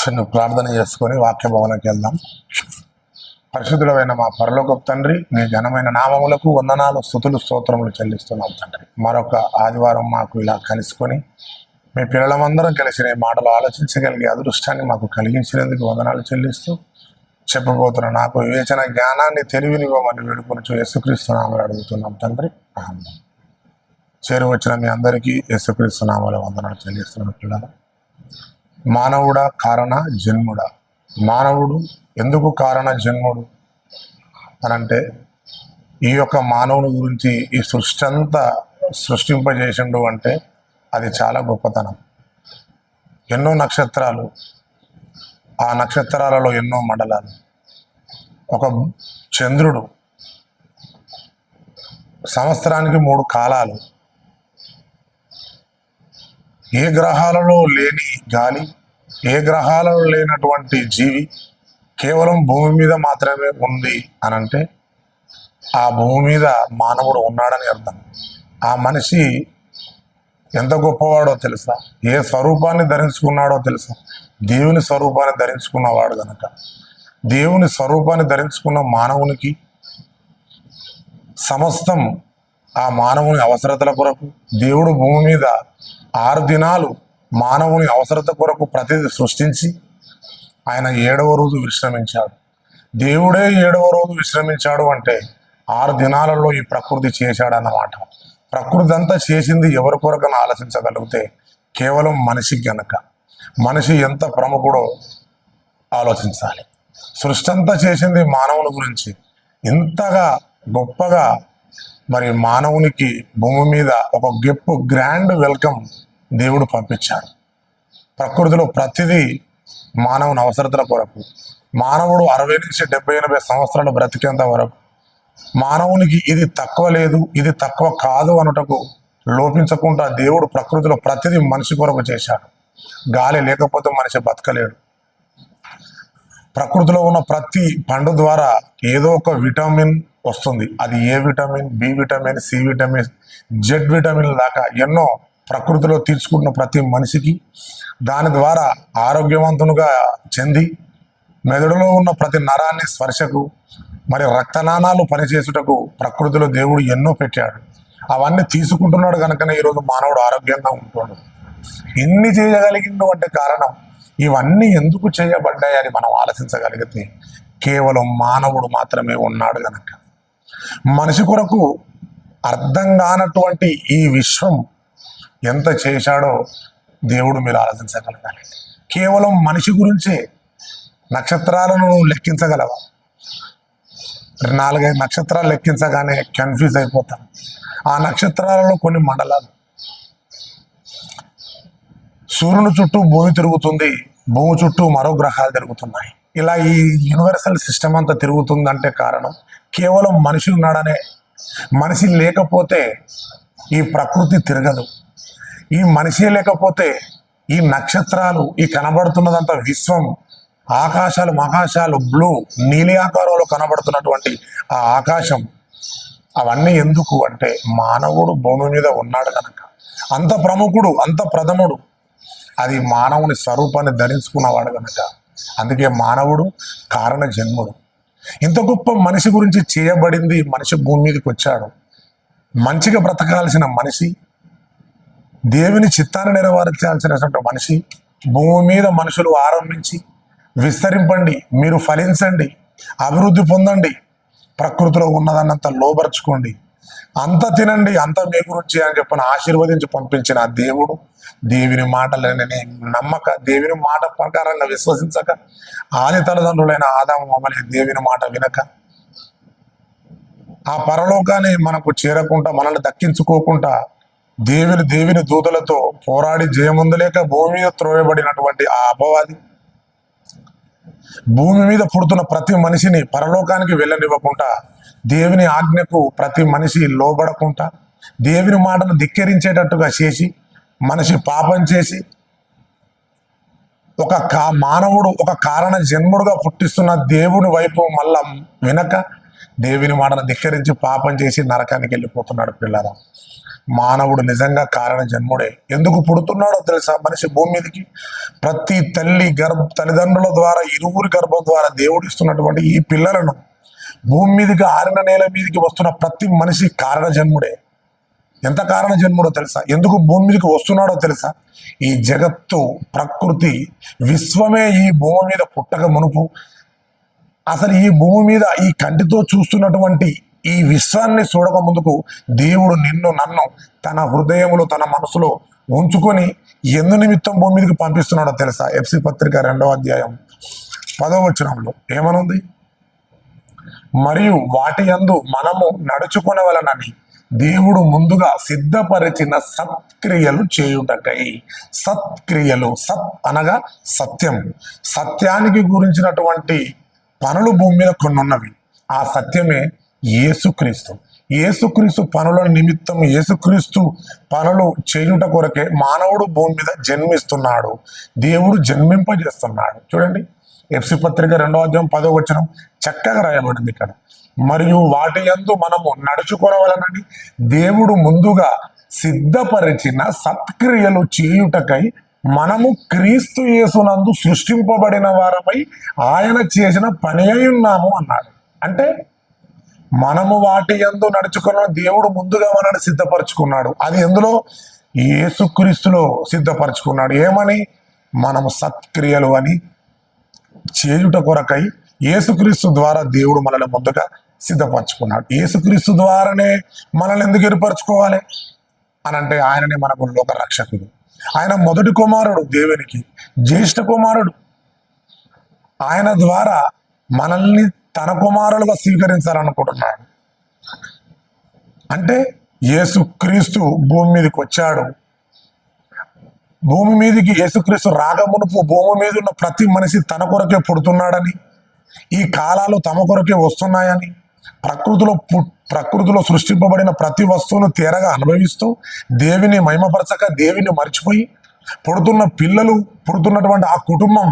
చిన్న ప్రార్థన చేసుకొని వాక్య భవనకి వెళ్దాం. పరిశుద్ధుడైన మా పరలోకపు తండ్రి, నీ ఘనమైన నామములకు వందనాలు, స్తుతులు, స్తోత్రములు చెల్లిస్తున్నాం తండ్రి. మరొక ఆదివారం మాకు ఇలా కలుసుకొని మీ పిల్లలమందరం కలిసి నీ మాటలు ఆలోచించగలిగే అదృష్టాన్ని మాకు కలిగించినందుకు వందనాలు చెల్లిస్తూ, చెప్పబోతున్న నాకు వివేచన జ్ఞానాన్ని తెలివినివ్వమని వేడుకొనుచు యేసుక్రీస్తు నామములో అడుగుతున్నాం తండ్రి. ఆమేన్. చేరువచ్చిన మీ అందరికీ యేసుక్రీస్తు నామములో వందనాలు చెల్లిస్తున్నాం. పిల్లలు, మానవుడా కారణ జన్ముడా? మానవుడు ఎందుకు కారణ జన్ముడు అనంటే, ఈ యొక్క మానవుని గురించి ఈ సృష్టి అంతా సృష్టింపజేసిండు అంటే అది చాలా గొప్పతనం. ఎన్నో నక్షత్రాలు, ఆ నక్షత్రాలలో ఎన్నో మండలాలు, ఒక చంద్రుడు, సంవత్సరానికి 3 కాలాలు, ఏ గ్రహాలలో లేని గాలి, ఏ గ్రహాలలో లేనటువంటి జీవి కేవలం భూమి మీద మాత్రమే ఉంది అనంటే ఆ భూమి మీద మానవుడు ఉన్నాడని అర్థం. ఆ మనిషి ఎంత గొప్పవాడో తెలుసా? ఏ స్వరూపాన్ని ధరించుకున్నాడో తెలుసా? దేవుని స్వరూపాన్ని ధరించుకున్నవాడు గనక, దేవుని స్వరూపాన్ని ధరించుకున్న మానవునికి సమస్తం ఆ మానవుని అవసరతల కొరకు దేవుడు భూమి మీద 6 దినాలు మానవుని అవసరత కొరకు ప్రతిదీ సృష్టించి ఆయన 7వ రోజు విశ్రమించాడు. దేవుడే 7వ రోజు విశ్రమించాడు అంటే 6 దినాలలో ఈ ప్రకృతి చేశాడన్నమాట. ప్రకృతి అంతా చేసింది ఎవరి కొరకని ఆలోచించగలిగితే కేవలం మనిషికి గనక. మనిషి ఎంత ప్రముఖుడో ఆలోచించాలి. సృష్టి అంతా చేసింది మానవుని గురించి. ఇంతగా గొప్పగా మరి మానవునికి భూమి మీద ఒక గ్రాండ్ వెల్కమ్ దేవుడు పంపించాడు. ప్రకృతిలో ప్రతిదీ మానవుని అవసరతల కొరకు. మానవుడు 60 నుంచి 70-80 సంవత్సరాలు బ్రతికేంత వరకు మానవునికి ఇది తక్కువ లేదు, ఇది తక్కువ కాదు అనుటకు లోపించకుండా దేవుడు ప్రకృతిలో ప్రతిదీ మనిషి కొరకు చేశాడు. గాలి లేకపోతే మనిషి బతకలేడు. ప్రకృతిలో ఉన్న ప్రతి పండు ద్వారా ఏదో ఒక విటమిన్ వస్తుంది. అది A vitamin, B vitamin, C vitamin, Z vitamin దాకా ఎన్నో ప్రకృతిలో తీసుకుంటున్న ప్రతి మనిషికి దాని ద్వారా ఆరోగ్యవంతునిగా చెంది మెదడులో ఉన్న ప్రతి నరాన్ని స్పర్శకు మరి రక్తనాళాలు పనిచేసుటకు ప్రకృతిలో దేవుడు ఎన్నో పెట్టాడు. అవన్నీ తీసుకుంటున్నాడు కనుకనే ఈరోజు మానవుడు ఆరోగ్యంగా ఉంటున్నాడు. ఇన్ని చేయగలిగిండు అంటే కారణం ఇవన్నీ ఎందుకు చేయబడ్డాయని మనం ఆలోచించగలిగితే కేవలం మానవుడు మాత్రమే ఉన్నాడు కనుక. మనిషి కొరకు అర్థం కానటువంటి ఈ విశ్వం ఎంత చేశాడో దేవుడు మీరు ఆలోచించగలగాలి. కేవలం మనిషి గురించే నక్షత్రాలను లెక్కించగలవా? 4-5 నక్షత్రాలు లెక్కించగానే కన్ఫ్యూజ్ అయిపోతాం. ఆ నక్షత్రాలలో కొన్ని మండలాలు. సూర్యుని చుట్టూ భూమి తిరుగుతుంది, భూమి చుట్టూ మరో గ్రహాలు తిరుగుతున్నాయి. ఇలా ఈ యూనివర్సల్ సిస్టమ్ అంతా తిరుగుతుందంటే కారణం కేవలం మనిషి ఉన్నాడనే. మనిషి లేకపోతే ఈ ప్రకృతి తిరగదు. ఈ మనిషి లేకపోతే ఈ నక్షత్రాలు, ఈ కనబడుతున్నదంతా విశ్వం, ఆకాశాలు, మహాకాశాలు, బ్లూ నీలి ఆకారంలో కనబడుతున్నటువంటి ఆ ఆకాశం, అవన్నీ ఎందుకు అంటే మానవుడు భూమి మీద ఉన్నాడు కనుక. అంత ప్రముఖుడు, అంత ప్రథముడు, అది మానవుని స్వరూపాన్ని ధరించుకున్నవాడు కనుక. అందుకే మానవుడు కారణ జన్ముడు. ఇంత గొప్ప మనిషి గురించి చేయబడింది. మనిషి భూమి మీదకి వచ్చాడు. మంచిగా బ్రతకాల్సిన మనిషి, దేవుని చిత్తాన్ని నెరవేర్చాల్సినటువంటి మనిషి, భూమి మీద మనుషులు ఆరంభించి విస్తరింపండి, మీరు ఫలించండి, అభివృద్ధి పొందండి, ప్రకృతిలో ఉన్నదన్నంత లోబర్చుకోండి, అంత తినండి, అంత మీ గురించి అని చెప్పని ఆశీర్వదించి పంపించిన ఆ దేవుడు దేవుని మాటలని నమ్మక, దేవుని మాట ప్రకారంగా విశ్వసించక, ఆది తల్లిదండ్రులైన ఆదాము అవ్వలే దేవుని మాట వినక, ఆ పరలోకాన్ని మనకు చేరకుండా, మనల్ని దక్కించుకోకుండా దేవుని దూతలతో పోరాడి జయముందలేక భూమి మీద త్రోయబడినటువంటి ఆ అపవాది భూమి మీద పుడుతున్న ప్రతి మనిషిని పరలోకానికి వెళ్ళనివ్వకుండా, దేవుని ఆజ్ఞకు ప్రతి మనిషి లోబడకుండా, దేవుని మాటను ధిక్కరించేటట్టుగా చేసి మనిషి పాపం చేసి మానవుడు ఒక కారణ జన్ముడుగా పుట్టిస్తున్న దేవుని వైపు మళ్ళా వినక దేవుని మాటను ధిక్కరించి పాపం చేసి నరకానికి వెళ్ళిపోతున్నాడు. పిల్లరా, మానవుడు నిజంగా కారణ జన్ముడే. ఎందుకు పుడుతున్నాడో తెలుసా? మనిషి భూమి మీదకి ప్రతి తల్లిదండ్రుల ద్వారా, ఇరువురి గర్భం ద్వారా దేవుడు ఇస్తున్నటువంటి ఈ పిల్లలను భూమి మీదకి ఆరిన నేల మీదకి వస్తున్న ప్రతి మనిషి కారణ జన్ముడే. ఎంత కారణ జన్ముడో తెలుసా? ఎందుకు భూమి మీదకి వస్తున్నాడో తెలుసా? ఈ జగత్తు, ప్రకృతి, విశ్వమే ఈ భూమి మీద పుట్టక మునుపు, అసలు ఈ భూమి మీద ఈ కంటితో చూస్తున్నటువంటి ఈ విశ్వాన్ని చూడక ముందుకు దేవుడు నిన్ను నన్ను తన హృదయములో, తన మనసులో ఉంచుకొని ఎందు నిమిత్తం భూమి మీదకి పంపిస్తున్నాడో తెలుసా? ఎఫ్సి పత్రిక 2వ అధ్యాయం 10వ వచనంలో ఏమనుంది? మరియు వాటి యందు మనము నడుచుకొనవలెనని దేవుడు ముందుగా సిద్ధపరిచిన సత్క్రియలు చేయుటకై. సత్క్రియలు, సత్ అనగా సత్యం, సత్యానికి గురించినటువంటి పనులు భూమి మీద కొన్ని ఉన్నవి. ఆ సత్యమే యేసుక్రీస్తు. యేసుక్రీస్తు పనుల నిమిత్తం, యేసుక్రీస్తు పనులు చేయుట కొరకే మానవుడు భూమి మీద జన్మిస్తున్నాడు, దేవుడు జన్మింపజేస్తున్నాడు. చూడండి, ఎఫ్సి పత్రిక 2వ అధ్యాయం 10వ వచనం చక్కగా రాయబడింది ఇక్కడ. మరియు వాటి యందు మనము నడుచుకోవాలనని దేవుడు ముందుగా సిద్ధపరిచిన సత్క్రియలు చేయుటకై మనము క్రీస్తు యేసునందు సృష్టింపబడిన వారమై ఆయన చేసిన పని అయి ఉన్నాము అన్నాడు. అంటే మనము వాటి యందు నడుచుకున్న దేవుడు ముందుగా మనల్ని సిద్ధపరచుకున్నాడు. అది ఎందులో? యేసుక్రీస్తులో సిద్ధపరచుకున్నాడు. ఏమని? మనము సత్క్రియలు అని చేయుట కొరకై యేసుక్రీస్తు ద్వారా దేవుడు మనల్ని ముందుగా సిద్ధపరచుకున్నాడు. యేసుక్రీస్తు ద్వారానే మనల్ని ఎందుకు ఏర్పరచుకోవాలి అని అంటే, ఆయననే మనకు లోక రక్షకుడు. ఆయన మొదటి కుమారుడు, దేవునికి జ్యేష్ఠ కుమారుడు. ఆయన ద్వారా మనల్ని తన కుమారులుగా స్వీకరించాలనుకుంటున్నాడు. అంటే యేసుక్రీస్తు భూమి మీదకి వచ్చాడు. భూమి మీదకి యేసుక్రీస్తు రాకమునుపు భూమి మీద ఉన్న ప్రతి మనిషి తన కొరకే పుడుతున్నాడని, ఈ కాలాలు తమ కొరకే వస్తున్నాయని, ప్రకృతిలో సృష్టింపబడిన ప్రతి వస్తువును తీరగా అనుభవిస్తూ దేవుని మహిమపరచక దేవుని మర్చిపోయి పుడుతున్నటువంటి ఆ కుటుంబం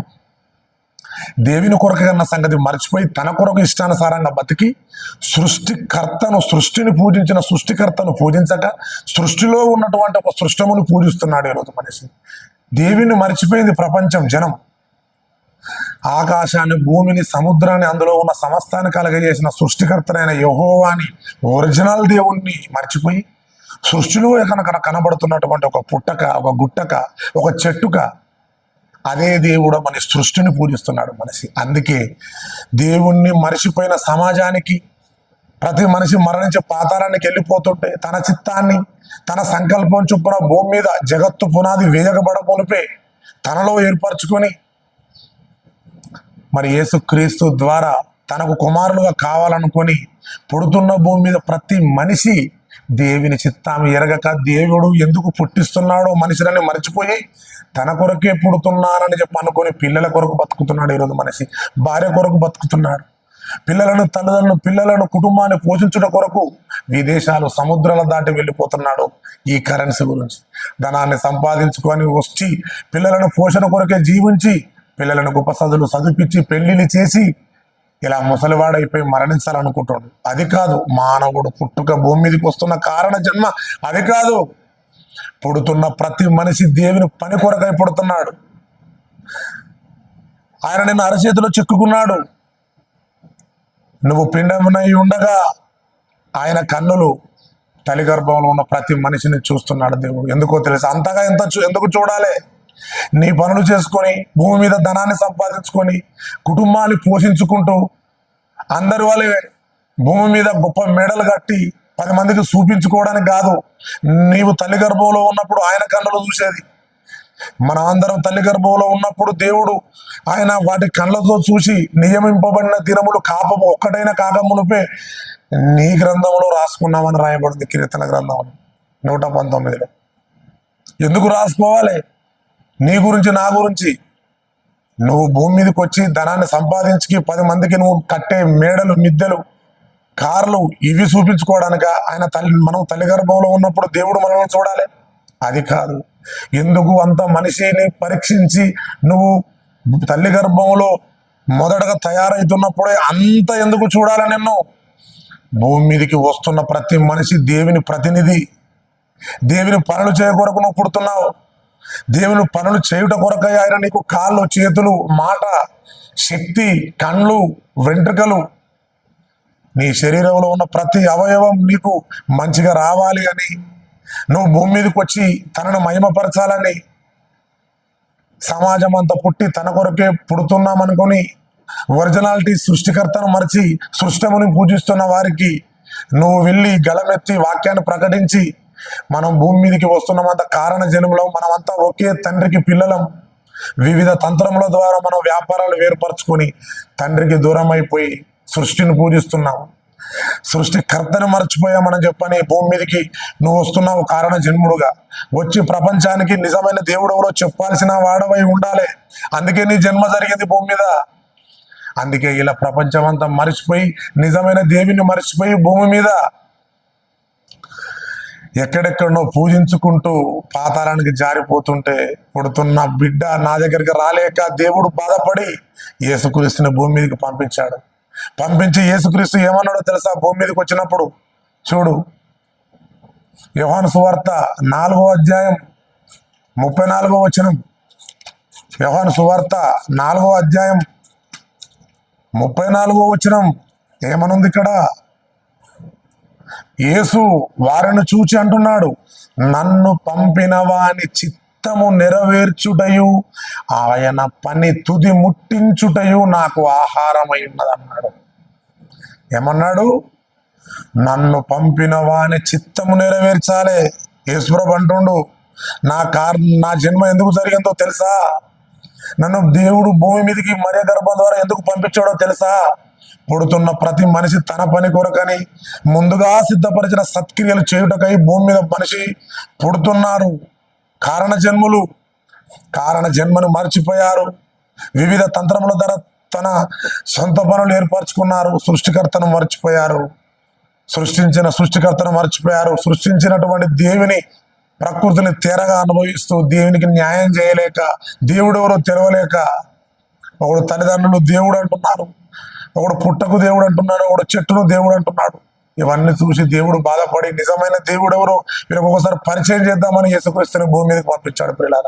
దేవుని కొరకు కన్న సంగతి మర్చిపోయి తన కొరకు ఇష్టానుసారంగా బతికి సృష్టిని పూజించిన సృష్టికర్తను పూజించక సృష్టిలో ఉన్నటువంటి ఒక సృష్టమును పూజిస్తున్నాడు ఈరోజు మనిషి. దేవుని మర్చిపోయింది ప్రపంచం, జనం. ఆకాశాన్ని, భూమిని, సముద్రాన్ని, అందులో ఉన్న సమస్తాన్ని కలగజేసిన సృష్టికర్తనైన యెహోవాని, ఒరిజినల్ దేవుణ్ణి మర్చిపోయి సృష్టిలో కనబడుతున్నటువంటి ఒక పుట్టక, ఒక గుట్టక, ఒక చెట్టుక, అదే దేవుడు మన సృష్టిని పూజిస్తున్నాడు మనిషి. అందుకే దేవుణ్ణి మరిచిపోయిన సమాజానికి ప్రతి మనిషి మరణించి పాతాళానికి వెళ్ళిపోతుంటే తన చిత్తాన్ని, తన సంకల్పం చొప్పున భూమి మీద జగత్తు పునాది వేయకబడమునిపే తనలో ఏర్పరచుకొని మరి యేసుక్రీస్తు ద్వారా తనకు కుమారులుగా కావాలనుకొని పుడుతున్న భూమి మీద ప్రతి మనిషి దేవుని చిత్తాన్ని ఎరగక దేవుడు ఎందుకు పుట్టిస్తున్నాడో మనిషిని మర్చిపోయి తన కొరకే పుడుతున్నానని చెప్పి అనుకొని పిల్లల కొరకు బతుకుతున్నాడు. ఈరోజు మనిషి భార్య కొరకు బతుకుతున్నాడు. పిల్లలను కుటుంబాన్ని పోషించుట కొరకు విదేశాలు, సముద్రాల దాటి వెళ్ళిపోతున్నాడు. ఈ కరెన్సీ గురించి ధనాన్ని సంపాదించుకొని వచ్చి పిల్లలను పోషణ కొరకే జీవించి పిల్లలను గొప్ప చదువులు చదివించి పెళ్లిళ్ళు చేసి ఇలా ముసలివాడైపోయి మరణించాలనుకుంటాడు. అది కాదు మానవుడు పుట్టుక, భూమి మీదకి వస్తున్న కారణ జన్మ అది కాదు. పుడుతున్న ప్రతి మనిషి దేవుని పని కొరకై పుడుతున్నాడు. ఆయన నిన్ను అరచేతిలో చిక్కుకున్నాడు. నువ్వు పిండమునై ఉండగా ఆయన కన్నులు తల్లి గర్భంలో ఉన్న ప్రతి మనిషిని చూస్తున్నాడు దేవుడు. ఎందుకో తెలుసు? అంతగా ఎందుకు చూడాలి? నీ పనులు చేసుకొని భూమి మీద ధనాన్ని సంపాదించుకొని కుటుంబాన్ని పోషించుకుంటూ అందరి వాళ్ళే భూమి మీద గొప్ప మేడలు కట్టి 10 మందికి చూపించుకోవడానికి కాదు. నీవు తల్లి గర్భంలో ఉన్నప్పుడు ఆయన కన్నులు చూసేది. మన అందరం తల్లి గర్భంలో ఉన్నప్పుడు దేవుడు ఆయన వాటి కళ్ళతో చూసి నియమింపబడిన దినములు ఒక్కటైనా కాకమునుపే నీ గ్రంథంలో రాసుకున్నామని రాయబడింది కీర్తన గ్రంథంలో 119లో. ఎందుకు రాసుకోవాలి? నీ గురించి, నా గురించి. నువ్వు భూమి మీదకి వచ్చి ధనాన్ని సంపాదించి 10 మందికి నువ్వు కట్టే మేడలు, మిద్దెలు, కార్లు ఇవి చూపించుకోవడానిక? మనం తల్లి గర్భంలో ఉన్నప్పుడు దేవుడు మనల్ని చూడాలి? అది కాదు. ఎందుకు అంత మనిషిని పరీక్షించి నువ్వు తల్లి గర్భంలో మొదటగా తయారవుతున్నప్పుడే అంత ఎందుకు చూడాలి? నిన్ను భూమి మీదకి వస్తున్న ప్రతి మనిషి దేవుని ప్రతినిధి. దేవుని పనులు చేయ కొరకు నువ్వు పుడుతున్నావు. దేవుని పనులు చేయుట కొరకై ఆయన నీకు కాళ్ళు, చేతులు, మాట, శక్తి, కళ్ళు, వెంట్రుకలు, నీ శరీరంలో ఉన్న ప్రతి అవయవం నీకు మంచిగా రావాలి అని, నువ్వు భూమి మీదకి వచ్చి తనను మహిమపరచాలని, సమాజం అంతా పుట్టి తన కొరకే పుడుతున్నామనుకొని ఒరిజినాలిటీ సృష్టికర్తను మరిచి సృష్టముని పూజిస్తున్న వారికి నువ్వు వెళ్ళి గలమెత్తి వాక్యాన్ని ప్రకటించి, మనం భూమి మీదకి వస్తున్నామంత కారణ జన్మలో మనమంతా ఒకే తండ్రికి పిల్లలం, వివిధ తంత్రముల ద్వారా మనం వ్యాపారాలు వేరుపరచుకొని తండ్రికి దూరం అయిపోయి సృష్టిని పూజిస్తున్నాం. సృష్టికర్తను మర్చిపోయామని చెప్పని భూమి మీదకి నువ్వు వస్తున్నావు కారణ జన్ముడుగా. వచ్చి ప్రపంచానికి నిజమైన దేవుడు ఎవరో చెప్పాల్సిన వాడవై ఉండాలి. అందుకే నీ జన్మ జరిగింది భూమి మీద. అందుకే ఇలా ప్రపంచం అంతా మర్చిపోయి నిజమైన దేవుని మర్చిపోయి భూమి మీద ఎక్కడెక్కడనో పూజించుకుంటూ పాతాళానికి జారిపోతుంటే పుడుతున్న బిడ్డ నా దగ్గరికి రాలేక దేవుడు బాధపడి యేసుక్రీస్తుని భూమి మీదకి పంపించాడు. పంపించి యేసుక్రీస్తు ఏమన్నాడో తెలుసా? భూమి మీదకి వచ్చినప్పుడు చూడు, యోహాను సువార్త 4వ అధ్యాయం 34వ వచనం. యోహాను సువార్త 4వ అధ్యాయం 34వ వచనం ఏమనుంది ఇక్కడ? యేసు వారిని చూచి అంటున్నాడు, నన్ను పంపిన వాని చిత్తము నెరవేర్చుటయు ఆయన పని తుది ముట్టించుటయు నాకు ఆహారమై ఉన్నదన్నాడు. ఏమన్నాడు? నన్ను పంపిన వాని చిత్తము నెరవేర్చాలి. యేసుప్రభు అంటుండు, నా జన్మ ఎందుకు జరిగిందో తెలుసా? నన్ను దేవుడు భూమి మీదకి మరియ గర్భం ద్వారా ఎందుకు పంపించాడో తెలుసా? పుడుతున్న ప్రతి మనిషి తన పని కొరకని ముందుగా సిద్ధపరిచిన సత్క్రియలు చేయుటకై భూమి మీద మనిషి పుడుతున్నారు. కారణ జన్మను మర్చిపోయారు. వివిధ తంత్రముల ద్వారా తన సొంత పనులు ఏర్పరచుకున్నారు. సృష్టికర్తను మర్చిపోయారు. సృష్టికర్తను మర్చిపోయారు. సృష్టించినటువంటి దేవుని ప్రకృతిని తేరగా అనుభవిస్తూ దేవునికి న్యాయం చేయలేక, దేవుడు ఎవరో తెలవలేక, ఒకడు తల్లిదండ్రులు దేవుడు అంటున్నారు, ఒకడు పుట్టకు దేవుడు అంటున్నాడు, ఒకడు చెట్టును దేవుడు అంటున్నాడు. ఇవన్నీ చూసి దేవుడు బాధపడి నిజమైన దేవుడు ఎవరో వీళ్ళకి ఒకసారి పరిచయం చేద్దామని యేసుక్రీస్తుని భూమి మీదకి పంపించాడు. పిల్లల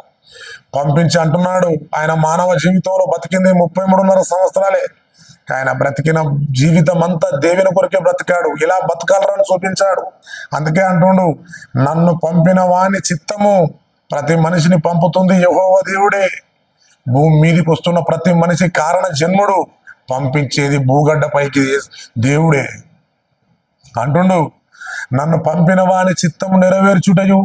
పంపించి అంటున్నాడు, ఆయన మానవ జీవితంలో బతికింది 33.5 సంవత్సరాలే. ఆయన బ్రతికిన జీవితం అంతా దేవుని కొరకే బ్రతికాడు. ఇలా బతకాలని చూపించాడు. అందుకే అంటుండు, నన్ను పంపిన వాని చిత్తము ప్రతి మనిషిని పంపుతుంది యెహోవా దేవుడే. భూమి మీదకి వస్తున్న ప్రతి మనిషి కారణ జన్ముడు, పంపించేది భూగడ్డ పైకి దేవుడే. అంటుండు, నన్ను పంపిన వాని చిత్తము నెరవేర్చుటయు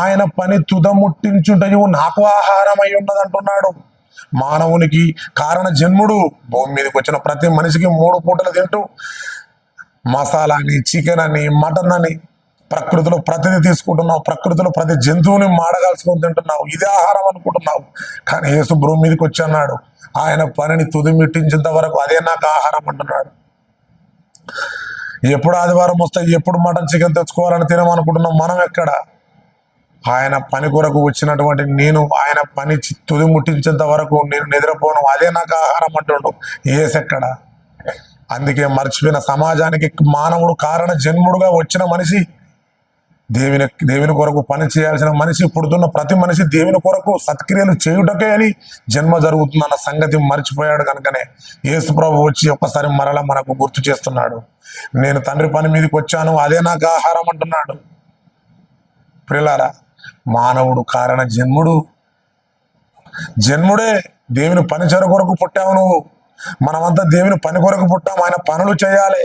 ఆయన పని తుదముట్టించుటయు నాకు ఆహారమై ఉన్నది అంటున్నాడు. మానవునికి కారణ జన్ముడు భూమి మీదకి వచ్చిన ప్రతి మనిషికి 3 పూటలు తింటూ మసాలా అని, చికెన్ అని, మటన్ అని ప్రకృతిలో ప్రతిదీ తీసుకుంటున్నావు. ప్రకృతిలో ప్రతి జంతువుని మాడగాల్చుకొని తింటున్నావు. ఇదే ఆహారం అనుకుంటున్నావు. కానీ యేసు భూమి మీదకి వచ్చి అన్నాడు, ఆయన పనిని తుదిమిట్టించేంత వరకు అదే నాకు ఆహారం అంటున్నాడు. ఎప్పుడు ఆదివారం వస్తే ఎప్పుడు మటన్, చికెన్ తెచ్చుకోవాలని తినమనుకుంటున్నాం. మనం ఎక్కడ? ఆయన పని కొరకు వచ్చినటువంటి నేను ఆయన పని తుది ముట్టించేంత వరకు నేను నిద్రపోను, అదే నాకు ఆహారం అంటుండు. ఏసెక్కడ? అందుకే మర్చిపోయిన సమాజానికి మానవుడు కారణ జన్ముడుగా వచ్చిన మనిషి, దేవుని కొరకు పని చేయాల్సిన మనిషి, పుడుతున్న ప్రతి మనిషి దేవుని కొరకు సత్క్రియలు చేయుటకే అని జన్మ జరుగుతుందన్న సంగతి మర్చిపోయాడు. కనుకనే యేసు ప్రభు వచ్చి ఒక్కసారి మరలా మనకు గుర్తు చేస్తున్నాడు, నేను తండ్రి పని మీదకి వచ్చాను, అదే నాకు ఆహారం అంటున్నాడు. ప్రియులారా, మానవుడు కారణ జన్ముడే. దేవుని పనిచేర కొరకు పుట్టావు నువ్వు. మనమంతా దేవుని పని కొరకు పుట్టాం. ఆయన పనులు చేయాలి.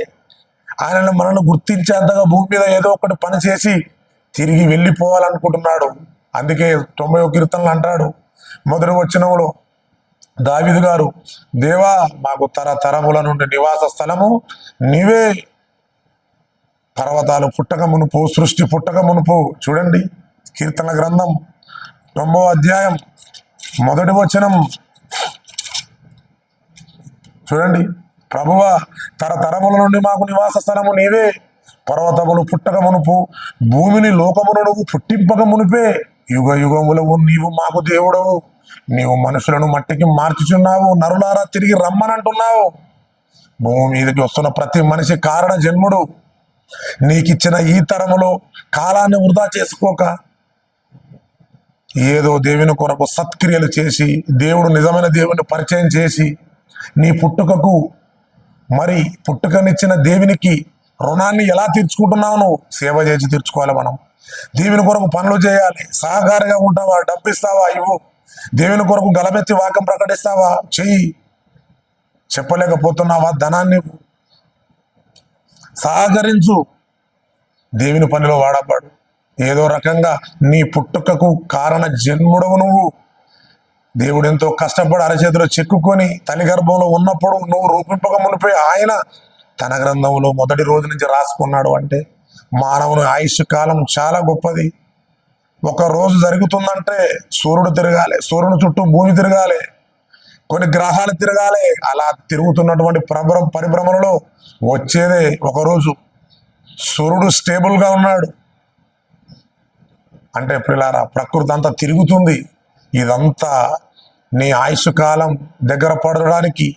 ఆయన మనల్ని గుర్తించేంతగా భూమి మీద ఏదో ఒకటి పని చేసి తిరిగి వెళ్ళిపోవాలనుకుంటున్నాడు. అందుకే 90వ కీర్తనలు అంటాడు, మొదటి వచనంలో దావీదు గారు, దేవా మాకు తరతరముల నుండి నివాస స్థలము నీవే. పర్వతాలు పుట్టక మునుపు, సృష్టి పుట్టక మునుపు, చూడండి కీర్తన గ్రంథం 9వ అధ్యాయం 1వ వచనం చూడండి. ప్రభువా, తరతరముల నుండి మాకు నివాస స్థలము నీవే. పర్వతములు పుట్టక మునుపు, భూమిని లోకమును నువ్వు పుట్టింపక మునిపే, యుగ యుగములవు నీవు మాకు దేవుడవు. నీవు మనుషులను మట్టికి మార్చుచున్నావు, నరులారా తిరిగి రమ్మనంటున్నావు. భూమి మీదకి వస్తున్న ప్రతి మనిషి కారణ జన్ముడు. నీకిచ్చిన ఈ తరములో కాలాన్ని వృధా చేసుకోక ఏదో దేవుని కొరకు సత్క్రియలు చేసి దేవుడు నిజమైన దేవుని పరిచయం చేసి నీ పుట్టుకకు మరి పుట్టుకనిచ్చిన దేవునికి రుణాన్ని ఎలా తీర్చుకుంటున్నావు? నువ్వు సేవ చేసి తీర్చుకోవాలి. మనం దేవుని కొరకు పనులు చేయాలి. సహకారిగా ఉంటావా? డబ్బిస్తావా? ఇవ్వు. దేవుని కొరకు గలమెత్తి వాక్యం ప్రకటిస్తావా? చెయ్యి. చెప్పలేకపోతున్నావా? ధనాన్ని సహకరించు. దేవుని పనిలో వాడబడు. ఏదో రకంగా నీ పుట్టుకకు కారణ జన్ముడవు నువ్వు. దేవుడు ఎంతో కష్టపడి అరచేతిలో చెక్కుకొని తల్లి గర్భంలో ఉన్నప్పుడు నువ్వు రూపింపక మునిపై ఆయన తన గ్రంథంలో మొదటి రోజు నుంచి రాసుకున్నాడు. అంటే మానవుని ఆయుష్ కాలం చాలా గొప్పది. ఒక రోజు జరుగుతుందంటే సూర్యుడు తిరగాలి, సూర్యుని చుట్టూ భూమి తిరగాలి, కొన్ని గ్రహాలు తిరగాలి. అలా తిరుగుతున్నటువంటి పరిభ్రమణలో వచ్చేదే ఒకరోజు. సూర్యుడు స్టేబుల్గా ఉన్నాడు అంటే పిల్లారా ప్రకృతి అంతా తిరుగుతుంది. ఇదంతా నీ ఆయుష్ కాలం దగ్గర పడడానికి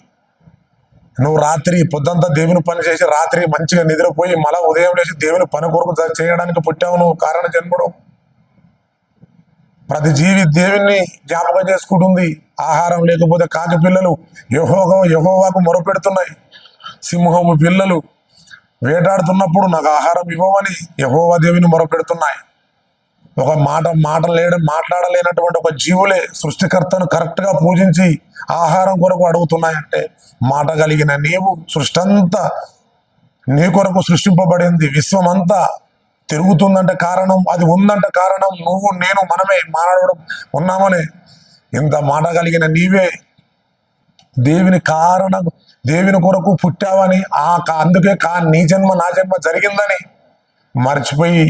నువ్వు రాత్రి పొద్దంతా దేవుని పని చేసి రాత్రి మంచిగా నిద్రపోయి మళ్ళా ఉదయం లేచి దేవుని పని కొరకు చేయడానికి పుట్టావు. నువ్వు కారణ జన్ముడు. ప్రతి జీవి దేవుణ్ణి జ్ఞాపకం చేసుకుంటుంది. ఆహారం లేకపోతే కాకి పిల్లలు యెహోవాకు మొరపెడుతున్నాయి. సింహము పిల్లలు వేటాడుతున్నప్పుడు నాకు ఆహారం ఇవ్వమని యెహోవా దేవుని మొరపెడుతున్నాయి. ఒక మాట్లాడలేనటువంటి ఒక జీవులే సృష్టికర్తను కరెక్ట్గా పూజించి ఆహారం కొరకు అడుగుతున్నాయంటే మాట కలిగిన నీవు సృష్టి అంతా నీ కొరకు సృష్టింపబడింది. విశ్వం అంతా తిరుగుతుందంటే కారణం, అది ఉందంటే కారణం నువ్వు, నేను, మనమే మానవుడు ఉన్నామని. ఇంత మాట కలిగిన నీవే దేవుని కొరకు పుట్టావని అందుకే నీ జన్మ నా జన్మ జరిగిందని మర్చిపోయి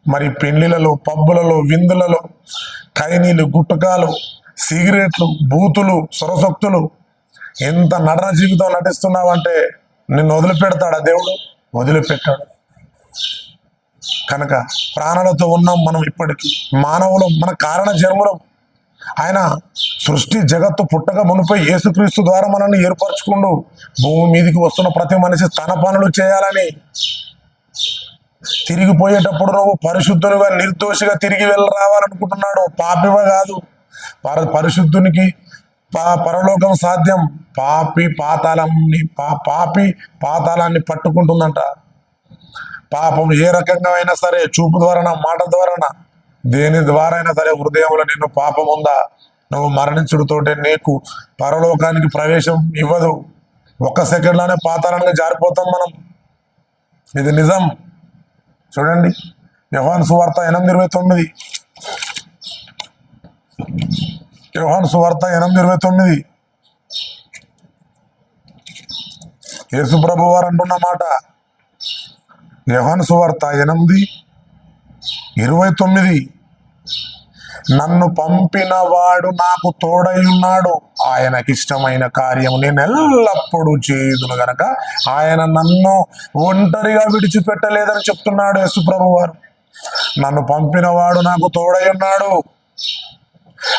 మరి పెళ్లిలలో, పబ్బులలో, విందులలో కైనీలు, గుట్టకాలు, సిగరెట్లు, బూతులు, సొరసొక్తులు ఎంత నటన జీవితం నటిస్తున్నావంటే నిన్ను వదిలిపెడతాడా దేవుడు? వదిలిపెట్టాడు. కనుక ప్రాణాలతో ఉన్నాం మనం ఇప్పటికీ. మానవులు మన కారణ జన్ములం. ఆయన సృష్టి జగత్తు పుట్టక మునిపై యేసుక్రీస్తు ద్వారా మనల్ని ఏర్పరచుకుంటూ భూమి మీదకి వస్తున్న ప్రతి మనిషి తన పనులు చేయాలని. తిరిగిపోయేటప్పుడు నువ్వు పరిశుద్ధునిగా నిర్దోషిగా తిరిగి రావాలనుకుంటున్నాడు. పాపివా కాదు. పరిశుద్ధునికి పరలోకం సాధ్యం. పాపి పాతాళాన్ని పట్టుకుంటుందంట. పాపం ఏ రకంగా అయినా సరే, చూపు ద్వారా, మాట ద్వారా, దేని ద్వారా అయినా సరే హృదయంలో నిన్ను పాపం ఉందా, నువ్వు మరణించుడుతోటే నీకు పరలోకానికి ప్రవేశం ఇవ్వదు. ఒక్క సెకండ్లోనే పాతాళానికి జారిపోతాం మనం. ఇది నిజం. చూడండి యోహాను సువార్త 8:29. యోహాను సువార్త 8:29. యేసు ప్రభు వారు అంటున్న మాట. యోహాను సువార్త 8:29. నన్ను పంపిన వాడు నాకు తోడై ఉన్నాడు. ఆయనకిష్టమైన కార్యము నేను ఎల్లప్పుడూ చేయుదును గనక ఆయన నన్ను ఒంటరిగా విడిచిపెట్టలేదని చెప్తున్నాడు యేసు ప్రభు వారు. నన్ను పంపిన వాడు నాకు తోడై ఉన్నాడు.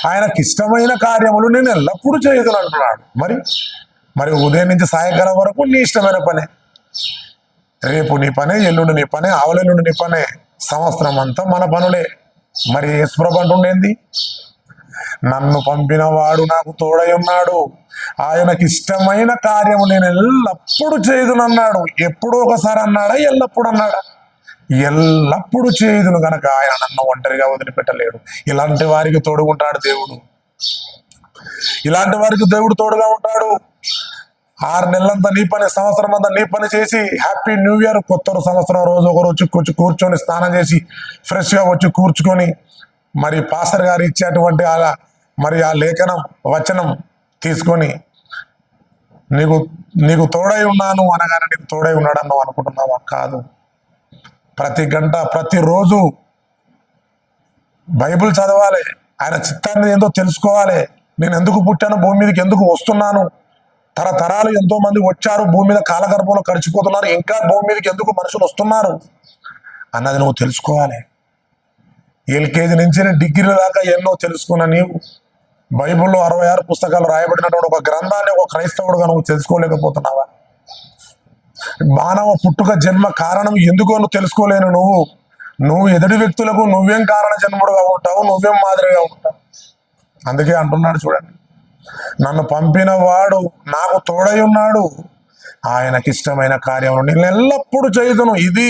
ఆయనకిష్టమైన కార్యములు నేను ఎల్లప్పుడూ చేయుదును అంటున్నాడు. మరి ఉదయం నుంచి సాయంకాలం వరకు నీ ఇష్టమైన పనే. రేపు నీ పనే, ఎల్లుండి నీ పనే, ఆవలెల్లుండి నీ పనే, సంవత్సరం అంతా మన పనులే. మరి యేసుప్రభు అంటుండేంది? నన్ను పంపిన వాడు నాకు తోడై ఉన్నాడు. ఆయనకి ఇష్టమైన కార్యము నేను ఎల్లప్పుడూ చేయుదును అన్నాడు. ఎప్పుడో ఒకసారి అన్నాడా? ఎల్లప్పుడు అన్నాడా? ఎల్లప్పుడూ చేయుదును గనక ఆయన నన్ను ఒంటరిగా వదిలిపెట్టలేడు. ఇలాంటి వారికి తోడుకుంటాడు దేవుడు. ఇలాంటి వారికి దేవుడు తోడుగా ఉంటాడు. 6 నెలలంతా నీ పని, సంవత్సరం అంతా నీ పని చేసి హ్యాపీ న్యూ ఇయర్, కొత్త సంవత్సరం రోజు ఒకరు వచ్చి కూర్చొని స్నానం చేసి ఫ్రెష్గా వచ్చి కూర్చుకొని మరి పాస్టర్ గారు ఇచ్చేటువంటి ఆ లేఖనం వచనం తీసుకొని నీకు తోడై ఉన్నాను అనగానే నీకు తోడై ఉన్నాడని నువ్వు అనుకుంటున్నావా? కాదు. ప్రతి గంట, ప్రతిరోజు బైబిల్ చదవాలి. ఆయన చిత్తాన్ని ఏందో తెలుసుకోవాలి. నేను ఎందుకు పుట్టాను, భూమి మీదకి ఎందుకు వస్తున్నాను, తరతరాలు ఎంతో మంది వచ్చారు, భూమి మీద కాలగర్భంలో గడిచిపోతున్నారు, ఇంకా భూమి మీదకి ఎందుకు మనుషులు వస్తున్నారు అన్నది నువ్వు తెలుసుకోవాలి. ఎల్కేజీ నుంచి డిగ్రీ దాకా ఎన్నో తెలుసుకున్న నీవు బైబిల్లో 66 పుస్తకాలు రాయబడినటువంటి ఒక గ్రంథాన్ని ఒక క్రైస్తవుడుగా నువ్వు తెలుసుకోలేకపోతున్నావా? మానవ పుట్టుక జన్మ కారణం ఎందుకో నువ్వు తెలుసుకోలేను. నువ్వు ఎదుటి వ్యక్తులకు నువ్వేం కారణ జన్ముడుగా ఉంటావు, నువ్వేం మాదిరిగా ఉంటావు. అందుకే అంటున్నాడు చూడండి, నన్ను పంపిన వాడు నాకు తోడై ఉన్నాడు, ఆయనకిష్టమైన కార్యమును నేను ఎల్లప్పుడూ చేయుదును. ఇది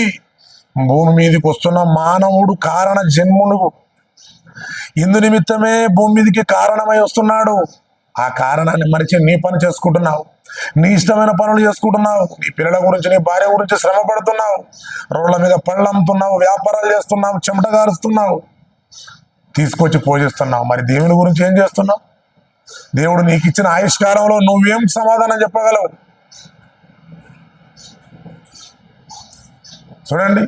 భూమి మీదకి వస్తున్న మానవుడు కారణ జన్ముడు. ఇందు నిమిత్తమే భూమి మీదకి కారణమై వస్తున్నాడు. ఆ కారణాన్ని మరిచి నీ పని చేసుకుంటున్నావు, నీ ఇష్టమైన పనులు చేసుకుంటున్నావు, నీ పిల్లల గురించి నీ భార్య గురించి శ్రమ పడుతున్నావు, రోడ్ల మీద పళ్ళు అమ్ముతున్నావు, వ్యాపారాలు చేస్తున్నావు, చెమట గారుస్తున్నావు, తీసుకొచ్చి పూజిస్తున్నావు. మరి దేవుని గురించి ఏం చేస్తున్నావు? దేవుడు నీకు ఇచ్చిన ఆయుష్కాలంలో నువ్వేం సమాధానం చెప్పగలవు? చూడండి,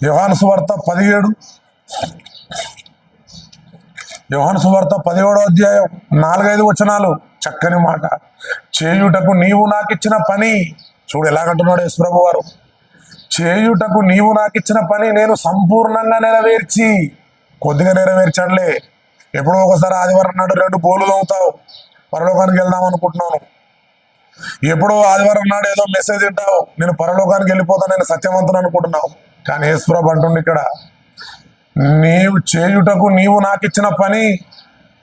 యోహాను సువార్త 17 యోహాను 17 4-5 వచనాలు, చక్కని మాట. చేయుటకు నీవు నాకు ఇచ్చిన పని, చూడు ఎలాగంటున్నాడు యేసుప్రభు వారు, చేయుటకు నీవు నాకు ఇచ్చిన పని నేను సంపూర్ణంగా నెరవేర్చి. కొద్దిగా నెరవేర్చడలే. ఎప్పుడో ఒకసారి ఆదివారం నాడు 2 బోలు తోముతావు, పరలోకానికి వెళ్దాం అనుకుంటున్నాను. ఎప్పుడో ఆదివారం నాడు ఏదో మెసేజ్ తింటావు, నేను పరలోకానికి వెళ్ళిపోతాను, నేను సత్యవంతుని అనుకుంటున్నావు. కానీ యేసుప్రభు అంటుండి ఇక్కడ, నీవు చేయుటకు నీవు నాకు ఇచ్చిన పని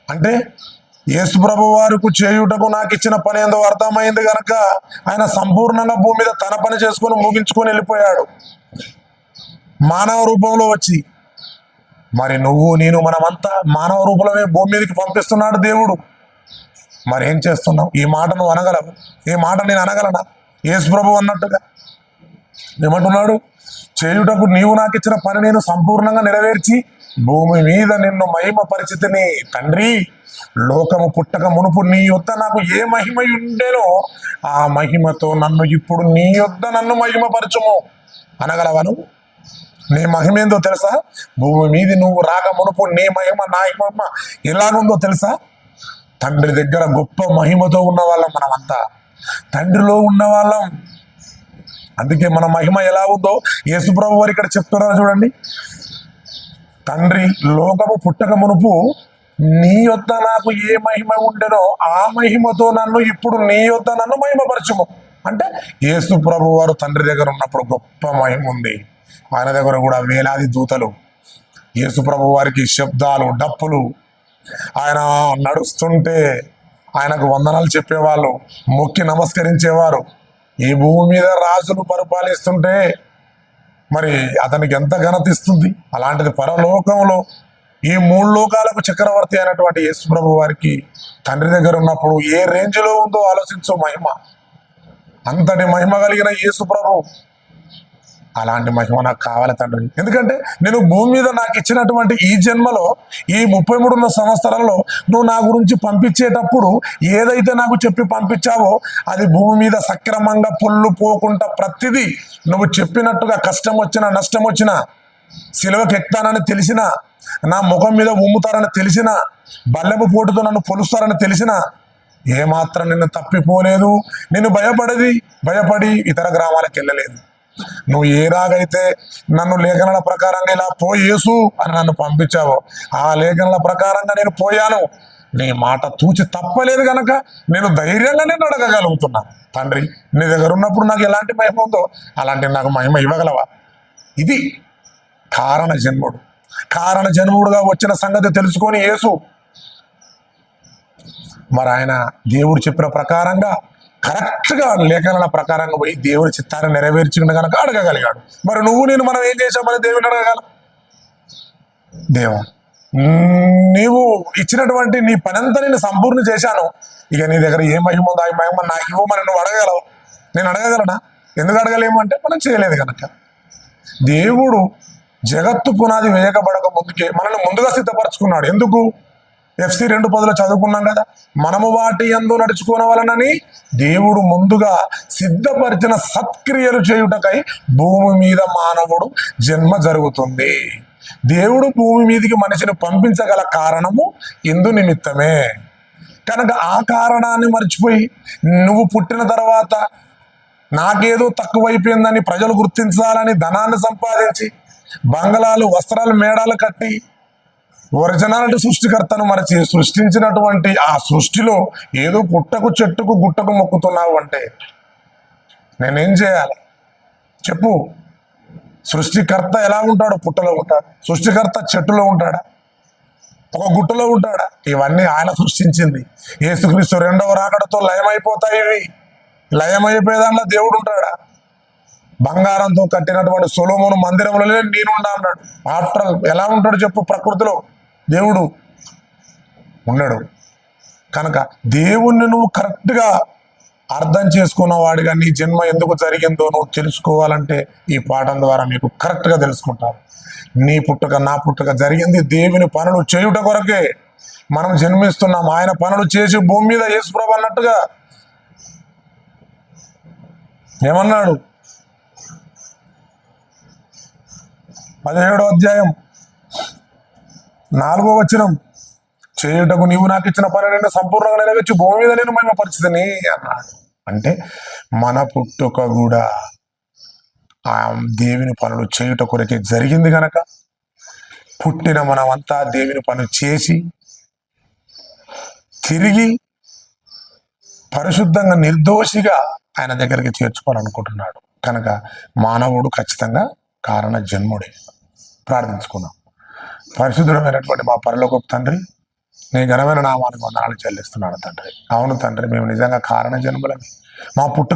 అంటే యేసుప్రభు వారికి చేయుటకు నాకు ఇచ్చిన పని ఏందో అర్థమైంది కనుక ఆయన సంపూర్ణంగా భూమి మీద తన పని చేసుకొని ముగించుకొని వెళ్ళిపోయాడు మానవ రూపంలో వచ్చి. మరి నువ్వు నేను మనమంతా మానవ రూపంలోనే భూమి మీదకి పంపిస్తున్నాడు దేవుడు. మరి ఏం చేస్తున్నావు? ఈ మాట నువ్వు అనగలవు? ఈ మాట నేను అనగలనా? యేసుప్రభు అన్నట్టుగా ఏమంటున్నాడు? చేయుటకు నీవు నాకు ఇచ్చిన పని నేను సంపూర్ణంగా నెరవేర్చి భూమి మీద నిన్ను మహిమ పరిచితిని. తండ్రి, లోకము పుట్టక మునుపు నీ యొద్ద నాకు ఏ మహిమ ఉండేనో ఆ మహిమతో నన్ను ఇప్పుడు నీ యొద్ద నన్ను మహిమపరచుము అనగలవా నువ్వు? నీ మహిమ ఏందో తెలుసా? భూమి మీద నువ్వు రాక మునుపు నీ మహిమ నా మహిమ ఎలాగుందో తెలుసా? తండ్రి దగ్గర గొప్ప మహిమతో ఉన్న వాళ్ళం మనమంతా, తండ్రిలో ఉన్న వాళ్ళం. అందుకే మన మహిమ ఎలా ఉందో యేసుప్రభు వారు ఇక్కడ చెప్తున్నారు చూడండి. తండ్రి, లోకము పుట్టక మునుపు నీ యొద్ద నాకు ఏ మహిమ ఉండేనో ఆ మహిమతో నన్ను ఇప్పుడు నీ యొద్ద నన్ను మహిమపరచుము. అంటే యేసుప్రభు వారు తండ్రి దగ్గర ఉన్నప్పుడు గొప్ప మహిమ ఉంది. ఆయన దగ్గర కూడా వేలాది దూతలు, యేసుప్రభు వారికి శబ్దాలు, డప్పులు, ఆయన నడుస్తుంటే ఆయనకు వందనాలు చెప్పేవాళ్ళు, మొక్కి నమస్కరించేవారు. ఈ భూమి మీద రాజులు పరిపాలిస్తుంటే మరి అతనికి ఎంత ఘనత ఇస్తుంది. అలాంటిది పరలోకంలో ఈ 3 లోకాలకు చక్రవర్తి అయినటువంటి యేసుప్రభు వారికి తండ్రి దగ్గర ఉన్నప్పుడు ఏ రేంజ్లో ఉందో ఆలోచించు మహిమ. అంతటి మహిమ కలిగిన యేసుప్రభు, అలాంటి మహిమ నాకు కావాలి తండ్రి. ఎందుకంటే నేను భూమి మీద నాకు ఇచ్చినటువంటి ఈ జన్మలో ఈ 33 సంవత్సరాల్లో నువ్వు నా గురించి పంపించేటప్పుడు ఏదైతే నాకు చెప్పి పంపించావో అది భూమి మీద సక్రమంగా పొల్లు పోకుండా ప్రతిదీ నువ్వు చెప్పినట్టుగా కష్టం వచ్చినా నష్టం వచ్చినా సిలువకి ఎక్కుతానని తెలిసినా, నా ముఖం మీద ఉమ్ముతారని తెలిసినా, బల్లెపు పోటుతో నన్ను పొలుస్తారని తెలిసినా ఏమాత్రం నిన్ను తప్పిపోలేదు. నేను భయపడి ఇతర గ్రామాలకు వెళ్ళలేదు. నువ్వు ఏ రాగైతే నన్ను లేఖనాల ప్రకారంగా ఇలా యేసు అని నన్ను పంపించావో ఆ లేఖనాల ప్రకారంగా నేను పోయాను. నీ మాట తూచి తప్పలేదు కనుక నేను ధైర్యంగా నేను అడగగలుగుతున్నాను. తండ్రి, నీ దగ్గర ఉన్నప్పుడు నాకు ఎలాంటి మహిమ ఉందో అలాంటి నాకు మహిమ ఇవ్వగలవా? ఇది కారణ జన్ముడు. కారణ జన్ముడుగా వచ్చిన సంగతి తెలుసుకొని యేసు మరి ఆయన దేవుడు చెప్పిన ప్రకారంగా కరెక్ట్గా లేఖనాల ప్రకారంగా పోయి దేవుడి చిత్తాన్ని నెరవేర్చుకున్న కనుక అడగగలిగాడు. మరి నువ్వు నేను మనం ఏం చేసామని దేవుని అడగగలం? దేవా, నీవు ఇచ్చినటువంటి నీ పనంతా నేను సంపూర్ణ చేశాను, ఇక నీ దగ్గర ఏ మహిమ ఉందో ఆ మహిమ నాకు ఇవ్వమని నువ్వు అడగగలవు? నేను అడగగలనా? ఎందుకు అడగలేము అంటే మనం చేయలేదు కనుక. దేవుడు జగత్తు పునాది వేయకబడక ముందుకే మనల్ని ముందుగా సిద్ధపరచుకున్నాడు. ఎందుకు? FC 2:10 చదువుకున్నాం కదా, మనము వాటి యందు నడుచుకోవాలనని దేవుడు ముందుగా సిద్ధపరిచిన సత్క్రియలు చేయుటకై భూమి మీద మానవుడు జన్మ జరుగుతుంది. దేవుడు భూమి మీదకి మనిషిని పంపించగల కారణము ఇందు నిమిత్తమే. కనుక ఆ కారణాన్ని మర్చిపోయి నువ్వు పుట్టిన తర్వాత నాకేదో తక్కువైపోయిందని ప్రజలు గుర్తించాలని ధనాన్ని సంపాదించి బంగళాలు, వస్త్రాలు, మేడాలు కట్టి ఒరిజినాలిటీ సృష్టికర్తను మరచి సృష్టించినటువంటి ఆ సృష్టిలో ఏదో పుట్టకు, చెట్టుకు, గుట్టకు మొక్కుతున్నావు అంటే నేనేం చేయాలి చెప్పు. సృష్టికర్త ఎలా ఉంటాడు? పుట్టలో ఉంటాడు. సృష్టికర్త చెట్టులో ఉంటాడా? ఒక గుట్టలో ఉంటాడా? ఇవన్నీ ఆయన సృష్టించింది. యేసుక్రీస్తు రెండవ రాకడతో లయమైపోతాయి. ఇవి లయమైపోయేదాంట్లో దేవుడు ఉంటాడా? బంగారంతో కట్టినటువంటి సొలొమోను మందిరంలో నేనుండా అన్నాడు. ఆఫ్టర్ ఎలా ఉంటాడు చెప్పు? ప్రకృతిలో దేవుడు ఉండడు. కనుక దేవుణ్ణి నువ్వు కరెక్ట్గా అర్థం చేసుకున్న వాడిగా నీ జన్మ ఎందుకు జరిగిందో నువ్వు తెలుసుకోవాలంటే ఈ పాఠం ద్వారా మీకు కరెక్ట్గా తెలుసుకుంటారు. నీ పుట్టుక నా పుట్టుక జరిగింది దేవుని పనులు చేయుట కొరకే మనం జన్మిస్తున్నాం. ఆయన పనులు చేసి భూమి మీద యేసుప్రభు అన్నట్టుగా ఏమన్నాడు? 17వ అధ్యాయం 4వ వచనం, చేయుటకు నీవు నాకు ఇచ్చిన పని నేను సంపూర్ణంగా నెరవేర్చి భూమి మీద నేను మహిమ పరిస్థితిని అన్నాడు. అంటే మన పుట్టుక కూడా ఆ దేవుని పనులు చేయుట కొరకే జరిగింది కనుక పుట్టిన మనమంతా దేవుని పనులు చేసి తిరిగి పరిశుద్ధంగా నిర్దోషిగా ఆయన దగ్గరికి చేర్చుకోవాలనుకుంటున్నాడు. కనుక మానవుడు ఖచ్చితంగా కారణ జన్ముడే. ప్రార్థించుకుందాం. పరిశుద్ధమైనటువంటి మా పరలోకపు తండ్రి, నీ ఘనమైన నామానికి వందనాలు చెల్లిస్తున్నాను తండ్రి. అవును తండ్రి, మేము నిజంగా కారణ జన్ములని. మా పుట్టుక